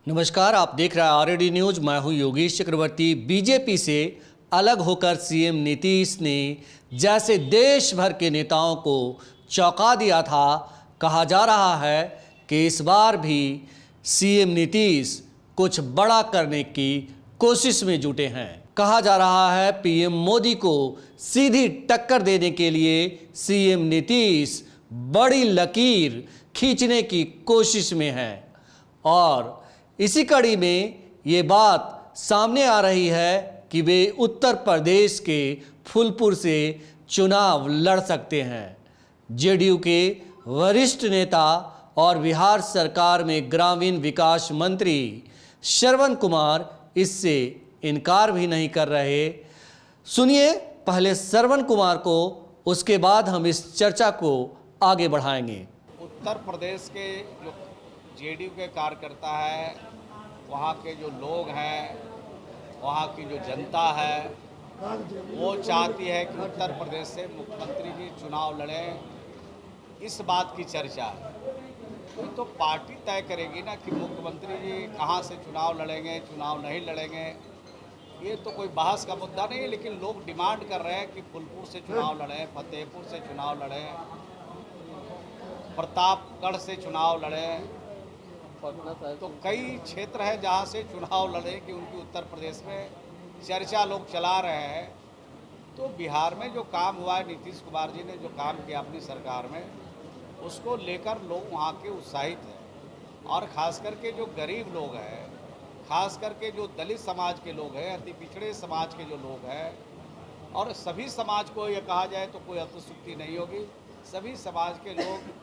नमस्कार, आप देख रहे हैं आरएडी न्यूज। मैं हूं योगेश चक्रवर्ती। बीजेपी से अलग होकर सीएम नीतीश ने जैसे देश भर के नेताओं को चौंका दिया था, कहा जा रहा है कि इस बार भी सीएम नीतीश कुछ बड़ा करने की कोशिश में जुटे हैं। कहा जा रहा है पीएम मोदी को सीधी टक्कर देने के लिए सीएम नीतीश बड़ी लकीर खींचने की कोशिश में है और इसी कड़ी में ये बात सामने आ रही है कि वे उत्तर प्रदेश के फूलपुर से चुनाव लड़ सकते हैं। जेडीयू के वरिष्ठ नेता और बिहार सरकार में ग्रामीण विकास मंत्री श्रवण कुमार इससे इनकार भी नहीं कर रहे। सुनिए पहले श्रवण कुमार को, उसके बाद हम इस चर्चा को आगे बढ़ाएंगे। उत्तर प्रदेश के जो जेडीयू के कार्यकर्ता है, वहाँ के जो लोग हैं, वहाँ की जो जनता है, वो चाहती है कि उत्तर प्रदेश से मुख्यमंत्री जी चुनाव लड़ें। इस बात की चर्चा है तो पार्टी तय करेगी ना कि मुख्यमंत्री जी कहाँ से चुनाव लड़ेंगे, चुनाव नहीं लड़ेंगे। ये तो कोई बहस का मुद्दा नहीं है, लेकिन लोग डिमांड कर रहे हैं कि फूलपुर से चुनाव लड़ें, फतेहपुर से चुनाव लड़ें, प्रतापगढ़ से चुनाव लड़ें। तो कई क्षेत्र है जहाँ से चुनाव लड़े कि उनकी उत्तर प्रदेश में चर्चा लोग चला रहे हैं। तो बिहार में जो काम हुआ है, नीतीश कुमार जी ने जो काम किया अपनी सरकार में, उसको लेकर लोग वहाँ के उत्साहित हैं। और ख़ास करके जो गरीब लोग हैं, ख़ास करके जो दलित समाज के लोग हैं, अति पिछड़े समाज के जो लोग हैं, और सभी समाज को ये कहा जाए तो कोई अतिशयोक्ति नहीं होगी, सभी समाज के लोग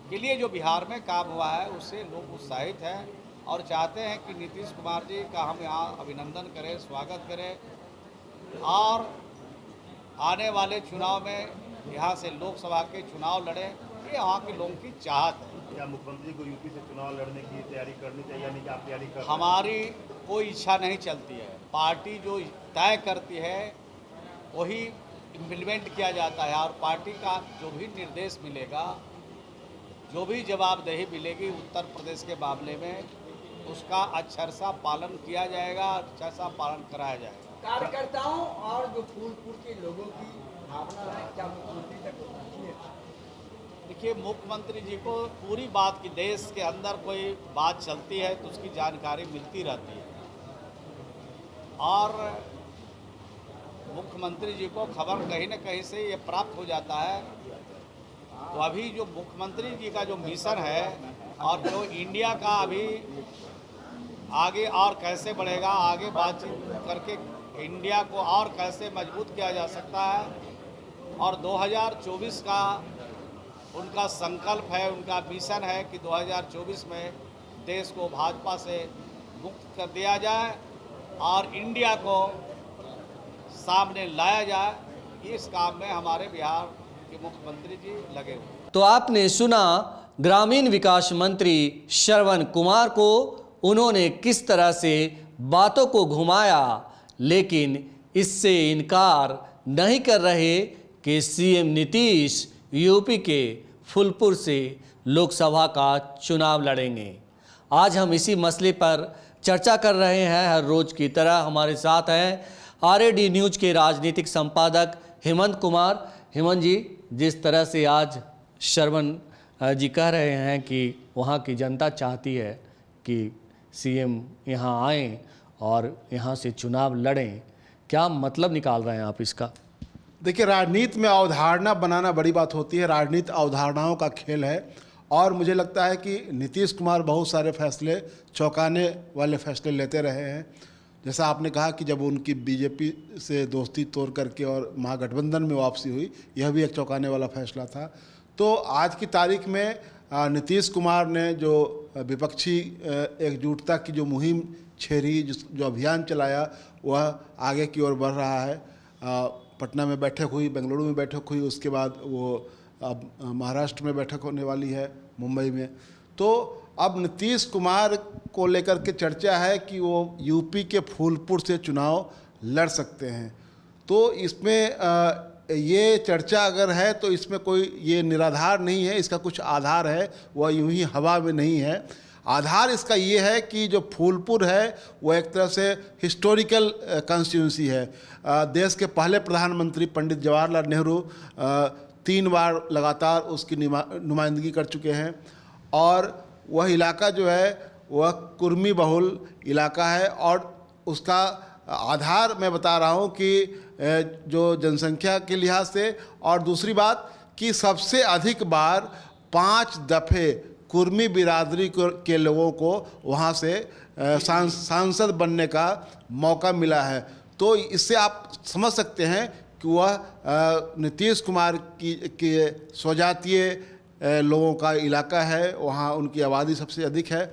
के लिए जो बिहार में काम हुआ है उससे लोग उत्साहित हैं और चाहते हैं कि नीतीश कुमार जी का हम यहाँ अभिनंदन करें, स्वागत करें और आने वाले चुनाव में यहाँ से लोकसभा के चुनाव लड़ें। ये यहाँ के लोगों की चाहत है। क्या मुख्यमंत्री को यूपी से चुनाव लड़ने की तैयारी करनी चाहिए, यानी कि आप तैयारी कर? हमारी कोई इच्छा नहीं चलती है। पार्टी जो तय करती है वही इम्प्लीमेंट किया जाता है और पार्टी का जो भी निर्देश मिलेगा, जो भी जवाबदेही मिलेगी उत्तर प्रदेश के मामले में, उसका अक्षरशः पालन किया जाएगा, अक्षरशः पालन कराया जाएगा। कार्यकर्ताओं और जो फूलपुर के लोगों की भावना है, क्या मुख्यमंत्री तक पहुंची है? देखिए, मुख्यमंत्री जी को पूरी बात की, देश के अंदर कोई बात चलती है तो उसकी जानकारी मिलती रहती है और मुख्यमंत्री जी को खबर कहीं न कहीं से ये प्राप्त हो जाता है। तो अभी जो मुख्यमंत्री जी का जो मिशन है और जो इंडिया का अभी आगे और कैसे बढ़ेगा, आगे बातचीत करके इंडिया को और कैसे मजबूत किया जा सकता है, और 2024 का उनका संकल्प है, उनका मिशन है कि 2024 में देश को भाजपा से मुक्त कर दिया जाए और इंडिया को सामने लाया जाए। इस काम में हमारे बिहार के मुख्यमंत्री जी लगे हुए। तो आपने सुना ग्रामीण विकास मंत्री श्रवण कुमार को, उन्होंने किस तरह से बातों को घुमाया, लेकिन इससे इनकार नहीं कर रहे कि सीएम नीतीश यूपी के फूलपुर से लोकसभा का चुनाव लड़ेंगे। आज हम इसी मसले पर चर्चा कर रहे हैं। हर रोज की तरह हमारे साथ हैं आरएडी न्यूज के राजनीतिक संपादक हेमंत कुमार। हेमंत जी, जिस तरह से आज श्रवण जी कह रहे हैं कि वहाँ की जनता चाहती है कि सीएम यहाँ आएँ और यहाँ से चुनाव लड़ें, क्या मतलब निकाल रहे हैं आप इसका? देखिए, राजनीति में अवधारणा बनाना बड़ी बात होती है। राजनीति अवधारणाओं का खेल है और मुझे लगता है कि नीतीश कुमार बहुत सारे फैसले, चौंकाने वाले फैसले लेते रहे हैं। जैसा आपने कहा कि जब उनकी बीजेपी से दोस्ती तोड़ करके और महागठबंधन में वापसी हुई, यह भी एक चौंकाने वाला फैसला था। तो आज की तारीख में नीतीश कुमार ने जो विपक्षी एकजुटता की जो मुहिम छेड़ी, जो अभियान चलाया, वह आगे की ओर बढ़ रहा है। पटना में बैठक हुई, बेंगलुरु में बैठक हुई, उसके बाद वो अब महाराष्ट्र में बैठक होने वाली है, मुंबई में। तो अब नीतीश कुमार को लेकर के चर्चा है कि वो यूपी के फूलपुर से चुनाव लड़ सकते हैं। तो इसमें ये चर्चा अगर है तो इसमें कोई ये निराधार नहीं है, इसका कुछ आधार है, वह यूं ही हवा में नहीं है। आधार इसका ये है कि जो फूलपुर है वो एक तरह से हिस्टोरिकल कॉन्स्टिट्यूंसी है। देश के पहले प्रधानमंत्री पंडित जवाहरलाल नेहरू 3 बार लगातार उसकी नुमाइंदगी कर चुके हैं और वह इलाका जो है वह कुर्मी बहुल इलाका है और उसका आधार मैं बता रहा हूँ कि जो जनसंख्या के लिहाज से और दूसरी बात कि सबसे अधिक बार 5 दफ़े कुर्मी बिरादरी के लोगों को वहाँ से सांसद बनने का मौका मिला है। तो इससे आप समझ सकते हैं कि वह नीतीश कुमार की स्वजातीय लोगों का इलाका है, वहाँ उनकी आबादी सबसे अधिक है।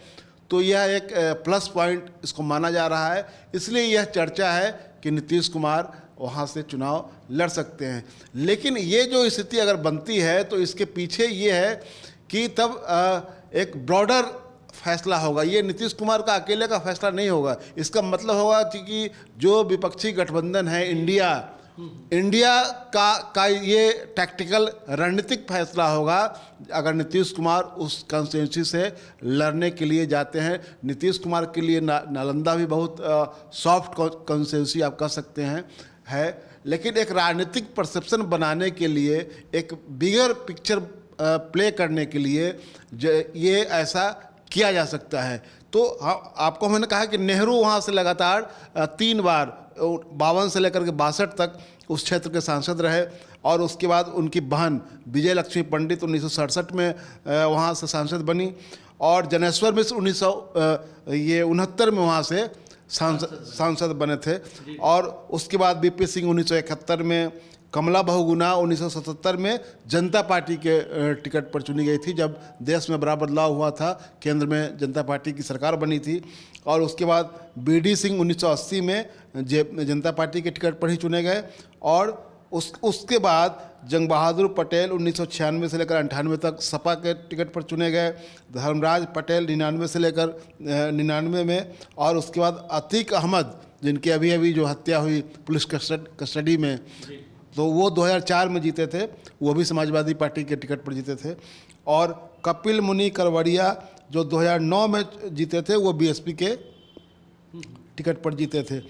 तो यह एक प्लस पॉइंट इसको माना जा रहा है, इसलिए यह चर्चा है कि नीतीश कुमार वहाँ से चुनाव लड़ सकते हैं। लेकिन ये जो स्थिति अगर बनती है तो इसके पीछे ये है कि तब एक ब्रॉडर फैसला होगा, ये नीतीश कुमार का अकेले का फैसला नहीं होगा। इसका मतलब होगा कि जो विपक्षी गठबंधन है इंडिया का ये टैक्टिकल रणनीतिक फैसला होगा अगर नीतीश कुमार उस कॉन्स्टिट्यूंसी से लड़ने के लिए जाते हैं। नीतीश कुमार के लिए नालंदा भी बहुत सॉफ्ट कॉन्स्टिट्यूंसी आप कह सकते हैं है, लेकिन एक राजनीतिक परसेप्शन बनाने के लिए, एक बिगर पिक्चर प्ले करने के लिए ये ऐसा किया जा सकता है। तो आपको मैंने कहा कि नेहरू वहाँ से लगातार 3 बार 52 से लेकर के 62 तक उस क्षेत्र के सांसद रहे और उसके बाद उनकी बहन विजय लक्ष्मी पंडित 1967 में वहाँ से सांसद बनी और जनेश्वर मिश्र 1969 में वहाँ से सांसद बने थे और उसके बाद बीपी सिंह 1971 में, कमला बहुगुणा 1977 में जनता पार्टी के टिकट पर चुनी गई थी जब देश में बड़ा बदलाव हुआ था, केंद्र में जनता पार्टी की सरकार बनी थी। और उसके बाद बीडी सिंह 1980 में जनता पार्टी के टिकट पर ही चुने गए और उसके बाद जंग बहादुर पटेल 1996 से लेकर 98 तक सपा के टिकट पर चुने गए, धर्मराज पटेल 99 से लेकर 99 में और उसके बाद अतीक अहमद जिनकी अभी जो हत्या हुई पुलिस कस्टडी में, तो वो 2004 में जीते थे, वो भी समाजवादी पार्टी के टिकट पर जीते थे। और कपिल मुनि करवड़िया जो 2009 में जीते थे वो बीएसपी के टिकट पर जीते थे।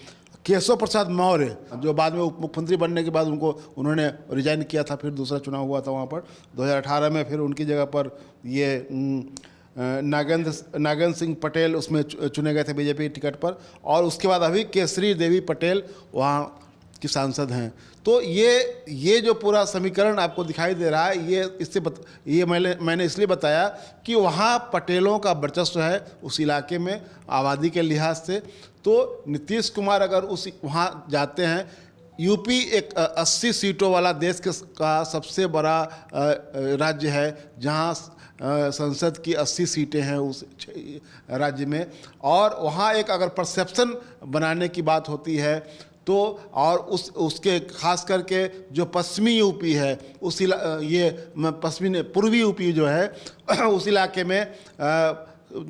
केशव प्रसाद मौर्य जो बाद में उप मुख्यमंत्री बनने के बाद उन्होंने रिजाइन किया था, फिर दूसरा चुनाव हुआ था वहाँ पर 2018 में, फिर उनकी जगह पर ये नागेंद्र सिंह पटेल उसमें चुने गए थे बीजेपी टिकट पर और उसके बाद अभी केसरी देवी पटेल वहाँ की सांसद हैं। तो ये जो पूरा समीकरण आपको दिखाई दे रहा है ये मैंने इसलिए बताया कि वहाँ पटेलों का वर्चस्व है उस इलाके में आबादी के लिहाज से। तो नीतीश कुमार अगर वहाँ जाते हैं, यूपी एक 80 सीटों वाला देश का सबसे बड़ा राज्य है जहाँ संसद की 80 सीटें हैं उस राज्य में, और वहाँ एक अगर परसेप्शन बनाने की बात होती है तो और उसके खास करके जो पश्चिमी यूपी है पूर्वी यूपी जो है उस इलाके में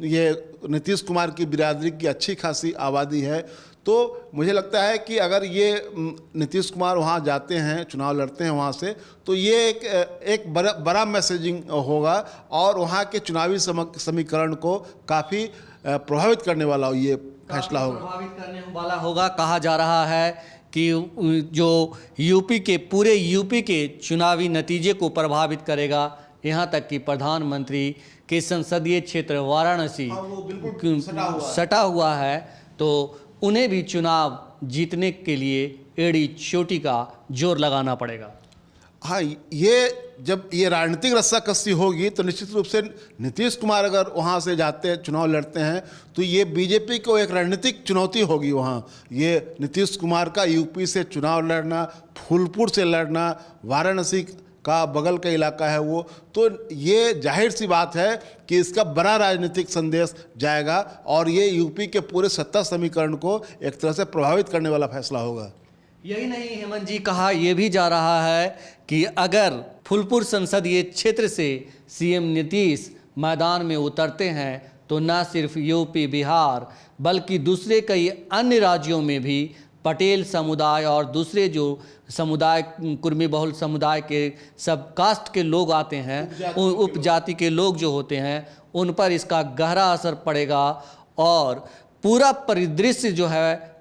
ये नीतीश कुमार की बिरादरी की अच्छी खासी आबादी है। तो मुझे लगता है कि अगर ये नीतीश कुमार वहाँ जाते हैं, चुनाव लड़ते हैं वहाँ से, तो ये एक बड़ा मैसेजिंग होगा और वहाँ के चुनावी समीकरण को काफ़ी प्रभावित करने वाला ये फैसला होगा, प्रभावित करने वाला होगा। कहा जा रहा है कि जो पूरे यूपी के चुनावी नतीजे को प्रभावित करेगा, यहाँ तक कि प्रधानमंत्री के संसदीय क्षेत्र वाराणसी सटा हुआ है, तो उन्हें भी चुनाव जीतने के लिए एड़ी चोटी का जोर लगाना पड़ेगा। हाँ, जब ये राजनीतिक रस्साकसी होगी तो निश्चित रूप से नीतीश कुमार अगर वहाँ से जाते हैं, चुनाव लड़ते हैं, तो ये बीजेपी को एक रणनीतिक चुनौती होगी वहाँ। ये नीतीश कुमार का यूपी से चुनाव लड़ना, फूलपुर से लड़ना, वाराणसी का बगल का इलाका है वो, तो ये जाहिर सी बात है कि इसका बड़ा राजनीतिक संदेश जाएगा और ये यूपी के पूरे सत्ता समीकरण को एक तरह से प्रभावित करने वाला फैसला होगा। यही नहीं हेमंत जी, कहा यह भी जा रहा है कि अगर फूलपुर संसदीय क्षेत्र से सीएम नीतीश मैदान में उतरते हैं तो न सिर्फ यूपी बिहार बल्कि दूसरे कई अन्य राज्यों में भी पटेल समुदाय और दूसरे जो समुदाय कुर्मी बहुल समुदाय के सब कास्ट के लोग आते हैं, उपजाति के लोग जो होते हैं, उन पर इसका गहरा असर पड़ेगा और पूरा परिदृश्य जो है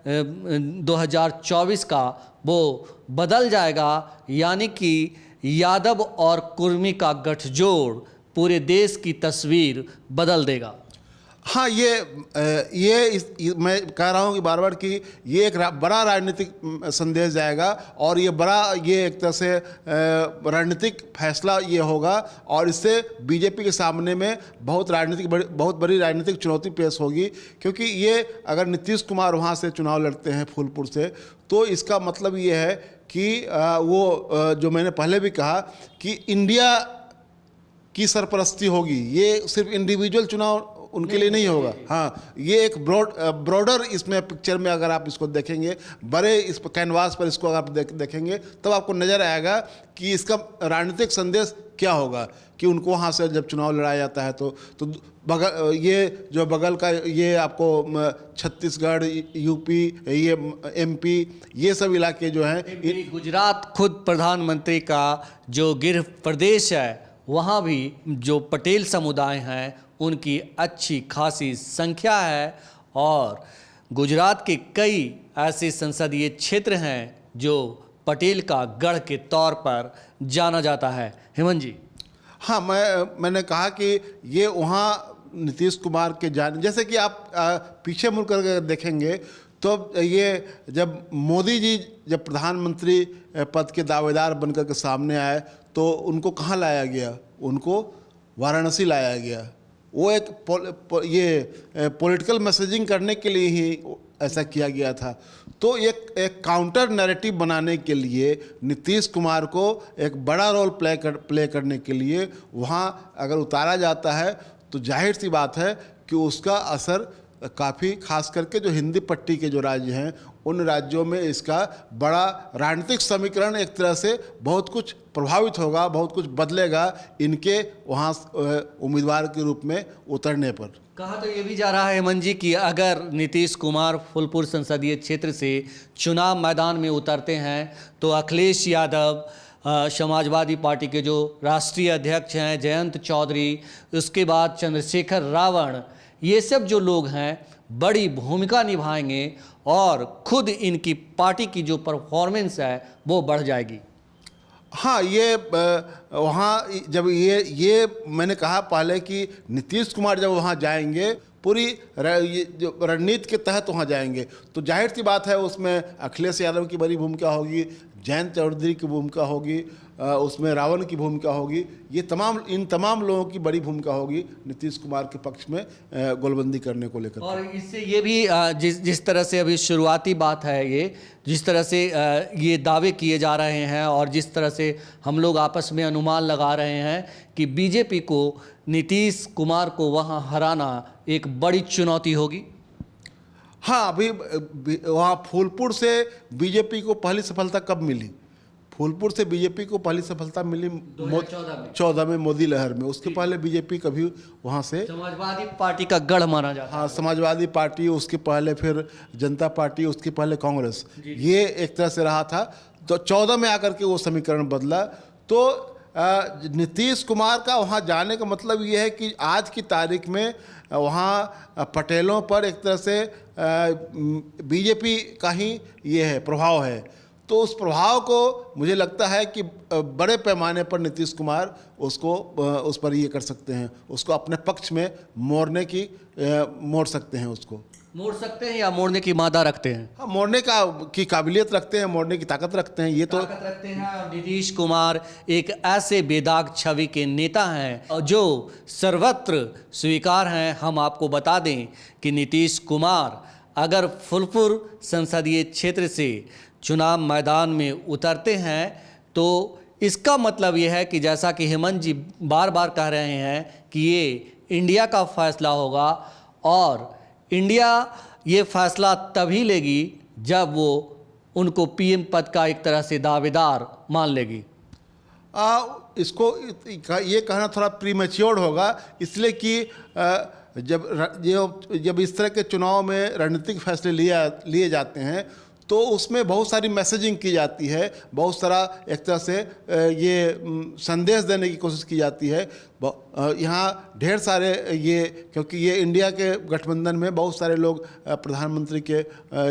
2024 का वो बदल जाएगा। यानी कि यादव और कुर्मी का गठजोड़ पूरे देश की तस्वीर बदल देगा। हाँ, मैं कह रहा हूँ कि बार बार कि ये एक बड़ा राजनीतिक संदेश जाएगा और ये एक तरह से रणनीतिक फैसला ये होगा और इससे बीजेपी के सामने में बहुत बड़ी राजनीतिक चुनौती पेश होगी। क्योंकि ये अगर नीतीश कुमार वहाँ से चुनाव लड़ते हैं फूलपुर से, तो इसका मतलब ये है कि वो जो मैंने पहले भी कहा कि इंडिया की सरपरस्ती होगी। ये सिर्फ इंडिविजुअल चुनाव उनके लिए नहीं होगा। हाँ, ये एक ब्रॉडर इसमें पिक्चर में अगर आप इसको देखेंगे, बड़े इस कैनवास पर इसको अगर आप देखेंगे, तब आपको नज़र आएगा कि इसका राजनीतिक संदेश क्या होगा कि उनको वहाँ से जब चुनाव लड़ाया जाता है तो ये जो बगल का ये आपको छत्तीसगढ़, यूपी, ये MP, ये सब इलाके जो हैं, गुजरात खुद प्रधानमंत्री का जो गृह प्रदेश है, वहाँ भी जो पटेल समुदाय हैं उनकी अच्छी खासी संख्या है और गुजरात के कई ऐसे संसदीय क्षेत्र हैं जो पटेल का गढ़ के तौर पर जाना जाता है। हेमंत जी। हाँ, मैंने कहा कि ये वहाँ नीतीश कुमार के जैसे कि आप पीछे मुड़ कर देखेंगे तो ये जब मोदी जी जब प्रधानमंत्री पद के दावेदार बनकर के सामने आए तो उनको कहाँ लाया गया? उनको वाराणसी लाया गया। वो एक पॉलिटिकल मैसेजिंग करने के लिए ही ऐसा किया गया था। तो एक काउंटर नैरेटिव बनाने के लिए नीतीश कुमार को एक बड़ा रोल प्ले करने के लिए वहाँ अगर उतारा जाता है तो जाहिर सी बात है कि उसका असर काफ़ी, खास करके जो हिंदी पट्टी के जो राज्य हैं उन राज्यों में इसका बड़ा राजनीतिक समीकरण एक तरह से बहुत कुछ प्रभावित होगा, बहुत कुछ बदलेगा इनके वहाँ उम्मीदवार के रूप में उतरने पर। कहा तो ये भी जा रहा है हेमंत जी कि अगर नीतीश कुमार फूलपुर संसदीय क्षेत्र से चुनाव मैदान में उतरते हैं तो अखिलेश यादव, समाजवादी पार्टी के जो राष्ट्रीय अध्यक्ष हैं जयंत चौधरी, उसके बाद चंद्रशेखर रावण, ये सब जो लोग हैं बड़ी भूमिका निभाएंगे और खुद इनकी पार्टी की जो परफॉर्मेंस है वो बढ़ जाएगी। हाँ, ये वहाँ जब ये मैंने कहा पहले कि नीतीश कुमार जब वहाँ जाएंगे पूरी जो रणनीति के तहत वहाँ जाएंगे तो जाहिर सी बात है उसमें अखिलेश यादव की बड़ी भूमिका होगी, जयंत चौधरी की भूमिका होगी, उसमें रावण की भूमिका होगी। इन तमाम लोगों की बड़ी भूमिका होगी नीतीश कुमार के पक्ष में गोलबंदी करने को लेकर। और इससे ये भी जिस तरह से अभी शुरुआती बात है, ये जिस तरह से ये दावे किए जा रहे हैं और जिस तरह से हम लोग आपस में अनुमान लगा रहे हैं कि बीजेपी को नीतीश कुमार को वहाँ हराना एक बड़ी चुनौती होगी। हाँ, अभी वहाँ फूलपुर से बीजेपी को पहली सफलता कब मिली? फूलपुर से बीजेपी को पहली सफलता मिली 2014 में मोदी लहर में। उसके पहले बीजेपी कभी वहाँ से समाजवादी पार्टी का गढ़ माना जाता है। हाँ, समाजवादी पार्टी, उसके पहले फिर जनता पार्टी, उसके पहले कांग्रेस, ये एक तरह से रहा था। तो 14 में आकर के वो समीकरण बदला। तो नीतीश कुमार का वहाँ जाने का मतलब ये है कि आज की तारीख में वहाँ पटेलों पर एक तरह से बीजेपी का ही ये है प्रभाव है। तो उस प्रभाव को मुझे लगता है कि बड़े पैमाने पर नीतीश कुमार उस पर ये कर सकते हैं, उसको अपने पक्ष में मोड़ सकते हैं, उसको मोड़ सकते हैं या मोड़ने की मादा रखते हैं। हाँ, मोड़ने की काबिलियत रखते हैं, मोड़ने की ताकत रखते हैं, ये तो ताकत रखते हैं। और नीतीश कुमार एक ऐसे बेदाग छवि के नेता हैं जो सर्वत्र स्वीकार हैं। हम आपको बता दें कि नीतीश कुमार अगर फूलपुर संसदीय क्षेत्र से चुनाव मैदान में उतरते हैं तो इसका मतलब यह है कि जैसा कि हेमंत जी बार बार कह रहे हैं कि ये इंडिया का फैसला होगा और इंडिया ये फैसला तभी लेगी जब वो उनको PM पद का एक तरह से दावेदार मान लेगी। इसको ये कहना थोड़ा प्रीमेच्योर होगा, इसलिए कि जब इस तरह के चुनाव में रणनीतिक फैसले लिए जाते हैं तो उसमें बहुत सारी मैसेजिंग की जाती है, बहुत सारा एक तरह से ये संदेश देने की कोशिश की जाती है। यहाँ ढेर सारे ये, क्योंकि ये इंडिया के गठबंधन में बहुत सारे लोग प्रधानमंत्री के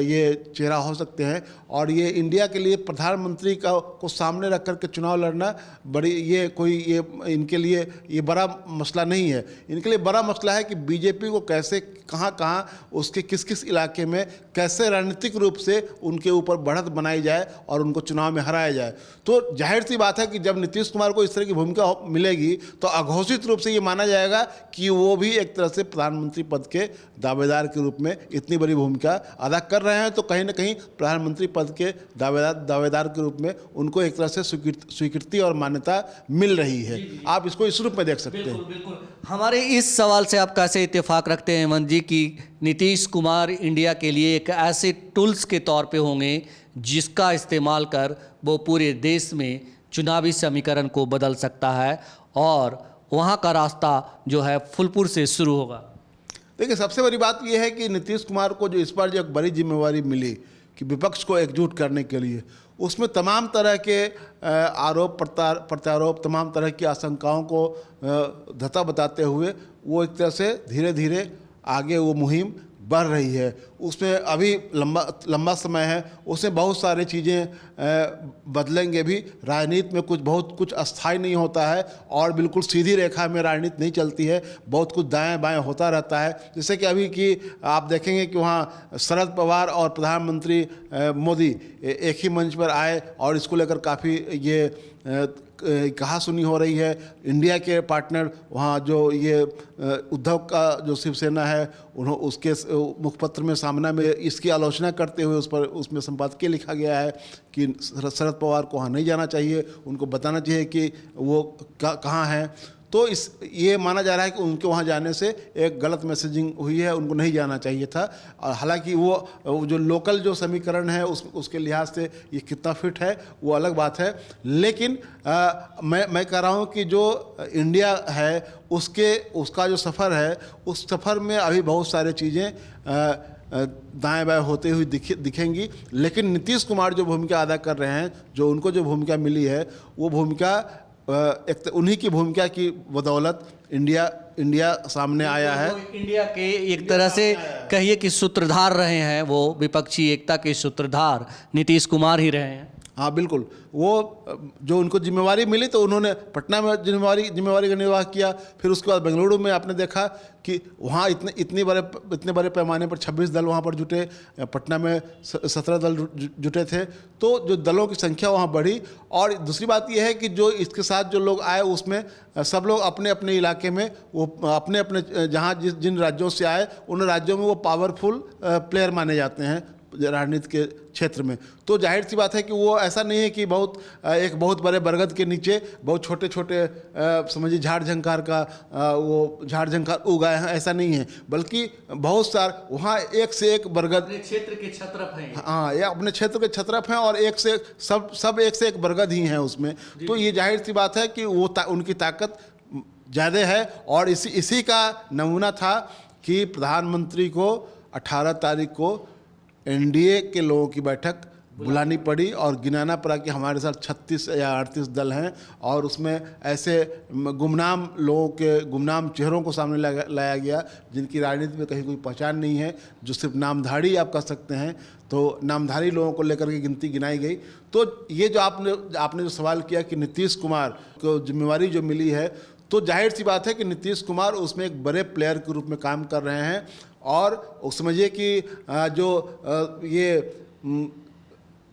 ये चेहरा हो सकते हैं, और ये इंडिया के लिए प्रधानमंत्री को सामने रख कर के चुनाव लड़ना बड़ी ये कोई ये इनके लिए ये बड़ा मसला नहीं है। इनके लिए बड़ा मसला है कि बीजेपी को कैसे कहाँ उसके किस किस इलाके में कैसे रणनीतिक रूप से उनके ऊपर बढ़त बनाई जाए और उनको चुनाव में हराया जाए। तो जाहिर सी बात है कि जब नीतीश कुमार को इस तरह की भूमिका मिलेगी तो अघोषित रूप से ये माना जाएगा कि वो भी एक तरह से प्रधानमंत्री पद के दावेदार के रूप में इतनी बड़ी भूमिका अदा कर रहे हैं। तो कहीं ना कहीं प्रधानमंत्री पद के दावेदार के रूप में उनको एक तरह से स्वीकृति और मान्यता मिल रही है। आप इसको इस रूप में देख सकते हैं। बिल्कुल। हमारे इस सवाल से आप कैसे इत्तेफाक रखते हैं हेमंत जी कि नीतीश कुमार इंडिया के लिए एक ऐसे टूल्स के तौर पे होंगे जिसका इस्तेमाल कर वो पूरे देश में चुनावी समीकरण को बदल सकता है और वहाँ का रास्ता जो है फूलपुर से शुरू होगा? देखिए, सबसे बड़ी बात यह है कि नीतीश कुमार को जो इस बार जो एक बड़ी जिम्मेवारी मिली कि विपक्ष को एकजुट करने के लिए, उसमें तमाम तरह के आरोप प्रत्यारोप, तमाम तरह की आशंकाओं को धता बताते हुए वो एक तरह से धीरे धीरे आगे वो मुहिम बढ़ रही है। उसमें अभी लंबा समय है, उसमें बहुत सारी चीज़ें बदलेंगे भी। राजनीति में बहुत कुछ अस्थायी नहीं होता है और बिल्कुल सीधी रेखा में राजनीति नहीं चलती है, बहुत कुछ दाएं बाएं होता रहता है। जैसे कि अभी की आप देखेंगे कि वहाँ शरद पवार और प्रधानमंत्री मोदी एक ही मंच पर आए और इसको लेकर काफ़ी ये कहा सुनी हो रही है। इंडिया के पार्टनर वहाँ जो ये उद्धव का जो शिवसेना है, उसके मुखपत्र में सामना में इसकी आलोचना करते हुए उसमें संपादकीय लिखा गया है कि शरद पवार को वहाँ नहीं जाना चाहिए, उनको बताना चाहिए कि वो कहाँ हैं। तो ये माना जा रहा है कि उनके वहाँ जाने से एक गलत मैसेजिंग हुई है, उनको नहीं जाना चाहिए था। और हालांकि वो जो लोकल जो समीकरण है उसके लिहाज से ये कितना फिट है वो अलग बात है। लेकिन मैं कह रहा हूँ कि जो इंडिया है उसका जो सफ़र है, उस सफ़र में अभी बहुत सारी चीज़ें दाएं बाएं होते हुए दिखेंगी। लेकिन नीतीश कुमार जो भूमिका अदा कर रहे हैं, जो उनको जो भूमिका मिली है, वो भूमिका एक उन्हीं की भूमिका की बदौलत इंडिया सामने आया है। इंडिया के एक तरह से कहिए कि सूत्रधार रहे हैं, वो विपक्षी एकता के सूत्रधार नीतीश कुमार ही रहे हैं। हाँ बिल्कुल, वो जो उनको जिम्मेवारी मिली तो उन्होंने पटना में जिम्मेवारी का निर्वाह किया। फिर उसके बाद बेंगलुरु में आपने देखा कि वहाँ इतने बड़े पैमाने पर 26 दल वहाँ पर जुटे, पटना में 17 दल जुटे थे। तो जो दलों की संख्या वहाँ बढ़ी। और दूसरी बात यह है कि जो इसके साथ जो लोग आए उसमें सब लोग अपने अपने इलाके में वो अपने जहाँ जिन राज्यों से आए उन राज्यों में वो पावरफुल प्लेयर माने जाते हैं राजनीति के क्षेत्र में। तो जाहिर सी बात है कि वो ऐसा नहीं है कि एक बहुत बड़े बरगद के नीचे बहुत छोटे छोटे समझिए झाड़ झंकार उगाए हैं, ऐसा नहीं है। बल्कि बहुत सारे वहाँ एक से एक बरगद क्षेत्र के छत्रप हैं। हाँ, ये अपने क्षेत्र के छत्रप हैं और एक से सब एक से एक बरगद ही हैं उसमें। तो ये जाहिर सी बात है कि वो उनकी ताकत ज़्यादा है। और इसी का नमूना था कि प्रधानमंत्री को 18 तारीख को एनडीए के लोगों की बैठक बुलानी पड़ी और गिनाना पड़ा कि हमारे साथ 36 या 38 दल हैं और उसमें ऐसे गुमनाम लोगों के गुमनाम चेहरों को सामने लाया गया जिनकी राजनीति में कहीं कोई पहचान नहीं है, जो सिर्फ नामधारी आप कह सकते हैं। तो नामधारी लोगों को लेकर के गिनती गिनाई गई। तो ये जो आपने जो सवाल किया कि नीतीश कुमार को जिम्मेवारी जो मिली है, तो जाहिर सी बात है कि नीतीश कुमार उसमें एक बड़े प्लेयर के रूप में काम कर रहे हैं। और समझिए कि जो ये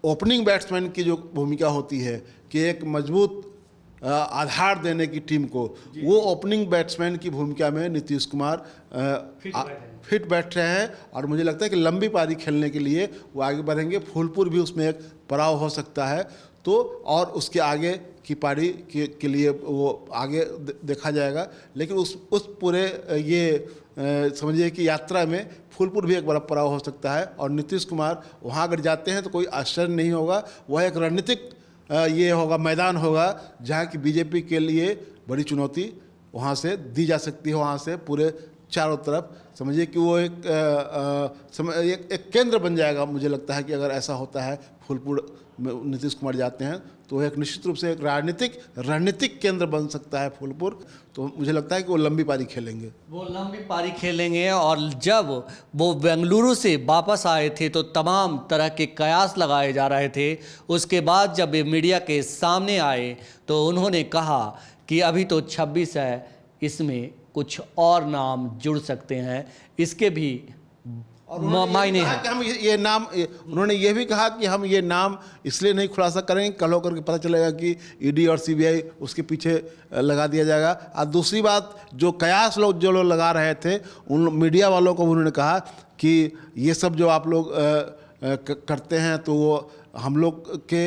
ओपनिंग बैट्समैन की जो भूमिका होती है कि एक मजबूत आधार देने की टीम को, वो ओपनिंग बैट्समैन की भूमिका में नीतीश कुमार फिट बैठ रहे हैं। और मुझे लगता है कि लंबी पारी खेलने के लिए वो आगे बढ़ेंगे। फूलपुर भी उसमें एक पड़ाव हो सकता है। तो और उसके आगे की पारी के लिए वो आगे देखा जाएगा। लेकिन उस पूरे ये समझिए कि यात्रा में फूलपुर भी एक बड़ा पड़ाव हो सकता है। और नीतीश कुमार वहाँ अगर जाते हैं तो कोई आश्चर्य नहीं होगा। वह एक रणनीतिक ये होगा, मैदान होगा जहाँ की बीजेपी के लिए बड़ी चुनौती वहाँ से दी जा सकती है। वहाँ से पूरे चारों तरफ, समझिए कि वो एक केंद्र बन जाएगा। मुझे लगता है कि अगर ऐसा होता है, फूलपुर में नीतीश कुमार जाते हैं तो एक निश्चित रूप से एक रणनीतिक केंद्र बन सकता है फूलपुर। तो मुझे लगता है कि वो लंबी पारी खेलेंगे। वो लंबी पारी खेलेंगे। और जब वो बेंगलुरु से वापस आए थे तो तमाम तरह के कयास लगाए जा रहे थे। उसके बाद जब वे मीडिया के सामने आए तो उन्होंने कहा कि अभी तो 26 है, इसमें कुछ और नाम जुड़ सकते हैं, इसके भी मायने हैं। कि हम ये नाम, उन्होंने ये भी कहा कि हम ये नाम इसलिए नहीं खुलासा करेंगे, कल होकर के पता चलेगा कि ईडी और सीबीआई उसके पीछे लगा दिया जाएगा। और दूसरी बात, जो कयास जो लोग लगा रहे थे, उन मीडिया वालों को उन्होंने कहा कि ये सब जो आप लोग करते हैं तो वो हम लोग के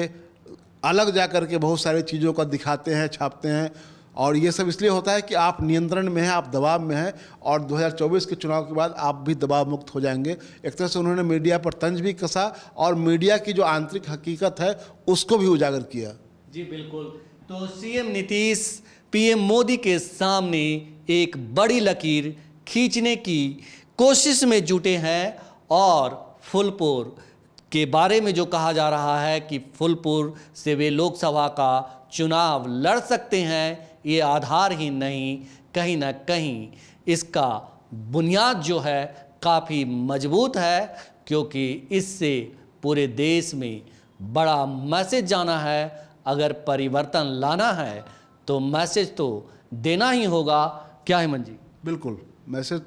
अलग जा कर के बहुत सारी चीज़ों का दिखाते हैं, छापते हैं, और ये सब इसलिए होता है कि आप नियंत्रण में हैं, आप दबाव में हैं, और 2024 के चुनाव के बाद आप भी दबाव मुक्त हो जाएंगे। एक तरह से उन्होंने मीडिया पर तंज भी कसा और मीडिया की जो आंतरिक हकीकत है उसको भी उजागर किया। जी बिल्कुल। तो सीएम नीतीश पीएम मोदी के सामने एक बड़ी लकीर खींचने की कोशिश में जुटे हैं, और फूलपुर के बारे में जो कहा जा रहा है कि फूलपुर से वे लोकसभा का चुनाव लड़ सकते हैं, ये आधारहीन नहीं, कहीं ना कहीं इसका बुनियाद जो है काफ़ी मजबूत है, क्योंकि इससे पूरे देश में बड़ा मैसेज जाना है। अगर परिवर्तन लाना है तो मैसेज तो देना ही होगा। क्या हेमंत जी? बिल्कुल, मैसेज,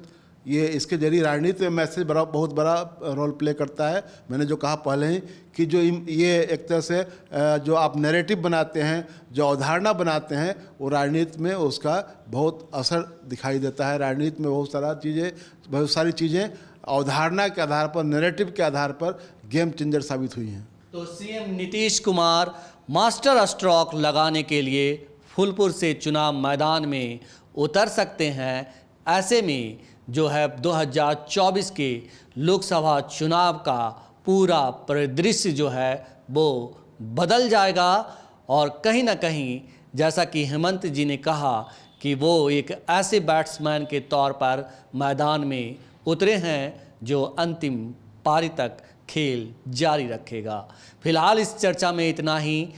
ये इसके जरिए राजनीति में मैसेज बहुत बड़ा रोल प्ले करता है। मैंने जो कहा पहले ही कि जो ये एक तरह से जो आप नैरेटिव बनाते हैं, जो अवधारणा बनाते हैं, वो राजनीति में उसका बहुत असर दिखाई देता है। राजनीति में बहुत सारी चीज़ें अवधारणा के आधार पर, नैरेटिव के आधार पर गेम चेंजर साबित हुई हैं। तो CM Nitish Kumar master stroke लगाने के लिए फूलपुर से चुनाव मैदान में उतर सकते हैं। ऐसे में जो है 2024 के लोकसभा चुनाव का पूरा परिदृश्य जो है वो बदल जाएगा। और कहीं ना कहीं जैसा कि हेमंत जी ने कहा कि वो एक ऐसे बैट्समैन के तौर पर मैदान में उतरे हैं जो अंतिम पारी तक खेल जारी रखेगा। फिलहाल इस चर्चा में इतना ही।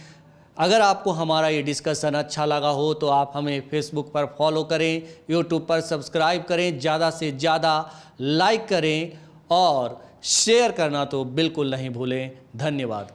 अगर आपको हमारा ये डिस्कशन अच्छा लगा हो तो आप हमें फेसबुक पर फॉलो करें, यूट्यूब पर सब्सक्राइब करें, ज़्यादा से ज़्यादा लाइक करें और शेयर करना तो बिल्कुल नहीं भूलें। धन्यवाद।